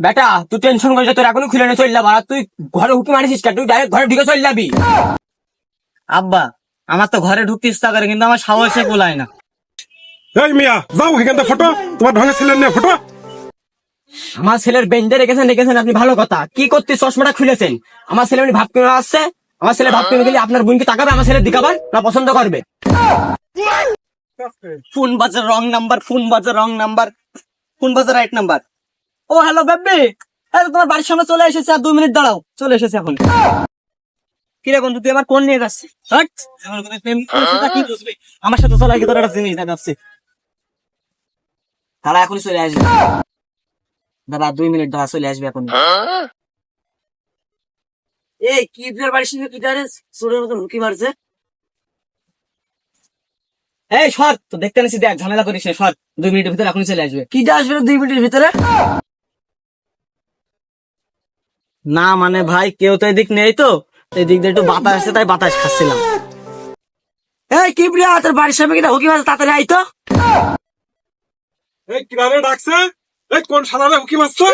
বেটা তুই টেনশন করিস না, তোর এখনো খুলে নিয়ে চল যাবা। আর তুই ঘরে হুকি মারিস কেন? তুই ডাইরেক্ট ঘরে ঢুকে চল যাবি। আব্বা আমার তো ঘরে ঢুকতে ইচ্ছা করে, কিন্তু আমার সাহসে কোলায় না। এই মিয়া যাও এখান থেকে ফটো, তোমার ঢঙের ছেলে নিয়ে ফটো। আমার ছেলের বেঞ্জে রেখেছেন আপনি, ভালো কথা। কি করতে চশমাটা খুলেছেন? আমার ছেলে উনি ভাব করে আসছে। আমার ছেলে ভাব করে গেলে আপনার বোনকে তাকাবে, আমার ছেলে দিকাবার না পছন্দ করবে? ফোন বাজার রং নাম্বার, ফোন বাজার রং নাম্বার, ফোন বাজার রাইট নাম্বার। ও হ্যালো বেবি, তোমার বাড়ির সামনে চলে এসেছে, আর 2 মিনিট দাঁড়াও, চলে এসেছে এখন। কিরে বন্ধু, তুই আমার কোন নিয়ে যাচ্ছিস? হাট, আমার কোনো প্রেম করেছে কি বুঝবি? আমার সাথে চলে গিয়ে তোর একটা জিনিস দেখাচ্ছি। তারা এখনই চলে আসবে। দাদা 2 মিনিট দাঁড়া, চলে আসবে এখন। এই কি আপনার বাড়ির সঙ্গে কি জানিস চোরের মতন হুকি মারছে? এই সর, তো দেখতে নিছি, দেখ ঝামেলা করিস না, সর। 2 মিনিটের ভিতরে এখনই চলে আসবে। কি আসবে 2 মিনিটের ভিতরে? না মানে ভাই, কেউ তো এদিক নেই, তো এদিক দিয়ে একটু বাতাস আসছে, তাই বাতাস খাচ্ছিলাম। এই কি প্রিয়া, তোর বাড়ির সামনে কিনা হুকি মারছে, তাড়াতাড়ি আই তো। এই কিনারে ডাকছে, এই কোন সাদারে উকি মারছো?